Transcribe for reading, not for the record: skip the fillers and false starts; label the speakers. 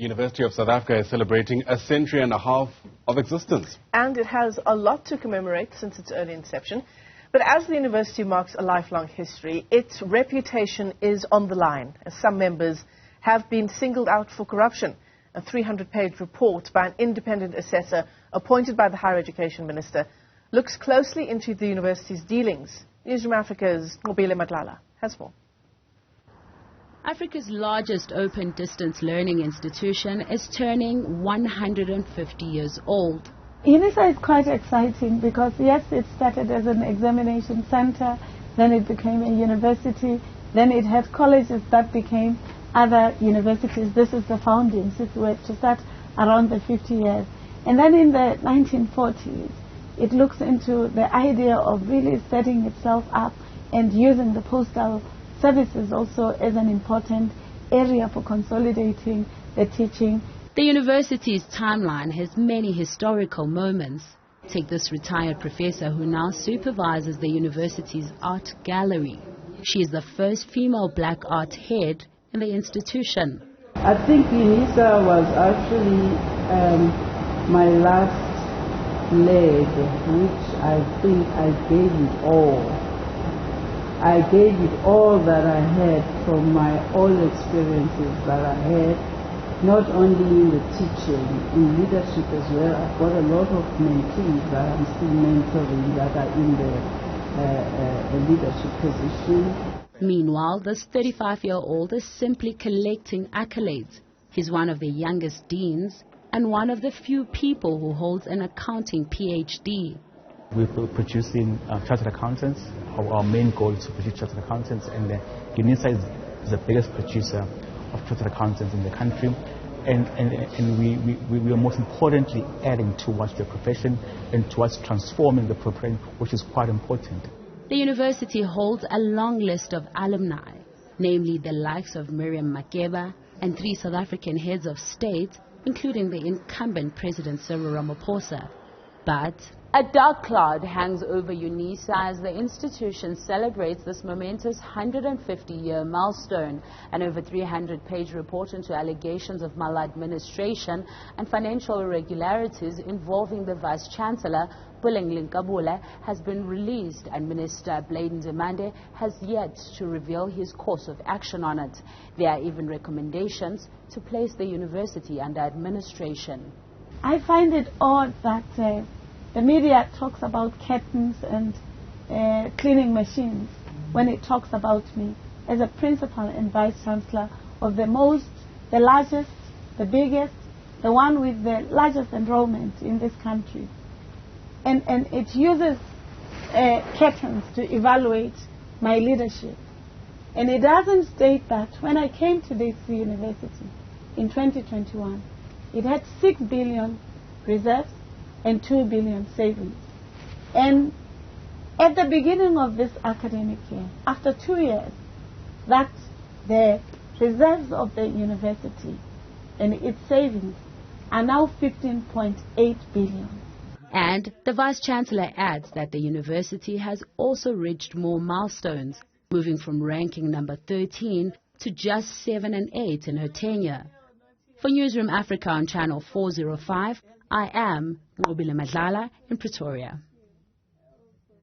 Speaker 1: University of South Africa is celebrating a century and a half of existence.
Speaker 2: And it has a lot to commemorate since its early inception. But as the university marks a lifelong history, its reputation is on the line, as some members have been singled out for corruption. A 300-page report by an independent assessor appointed by the Higher Education Minister looks closely into the university's dealings. Newzroom Afrika's Nqobile Madlala has more.
Speaker 3: Africa's largest open distance learning institution is turning 150 years old.
Speaker 4: Unisa is quite exciting because, yes, it started as an examination center, then it became a university, then it had colleges that became other universities. This is the founding, if we were to start around the 50 years. And then in the 1940s, it looks into the idea of really setting itself up and using the postal services also as an important area for consolidating the teaching.
Speaker 3: The university's timeline has many historical moments. Take this retired professor who now supervises the university's art gallery. She is the first female black art head in the institution.
Speaker 5: I think Unisa was actually my last leg, which I think I gave it all. I gave it all that I had from my all experiences that I had, not only in the teaching, in leadership as well. I've got a lot of mentees that I'm still mentoring that are in the leadership position.
Speaker 3: Meanwhile, this 35-year-old is simply collecting accolades. He's one of the youngest deans and one of the few people who holds an accounting PhD.
Speaker 6: We're producing chartered accountants. Our main goal is to produce chartered accountants, and Unisa is the biggest producer of chartered accountants in the country. And we are most importantly adding towards the profession and towards transforming the profession, which is quite important.
Speaker 3: The university holds a long list of alumni, namely the likes of Miriam Makeba and 3 South African heads of state, including the incumbent President Cyril Ramaphosa. But a dark cloud hangs over Unisa as the institution celebrates this momentous 150-year milestone. An over 300-page report into allegations of maladministration and financial irregularities involving the Vice-Chancellor, Nqobile, has been released, and Minister Bladen Demande has yet to reveal his course of action on it. There are even recommendations to place the university under administration.
Speaker 4: I find it odd that the media talks about curtains and cleaning machines when it talks about me as a principal and vice-chancellor of the largest, the biggest, the one with the largest enrollment in this country. And it uses curtains to evaluate my leadership. And it doesn't state that when I came to this university in 2021, it had 6 billion reserves and 2 billion savings. And at the beginning of this academic year, after 2 years, that the reserves of the university and its savings are now 15.8 billion.
Speaker 3: And the Vice-Chancellor adds that the university has also reached more milestones, moving from ranking number 13 to just 7 and 8 in her tenure. For Newzroom Afrika on Channel 405, I am Nqobile Madlala in Pretoria.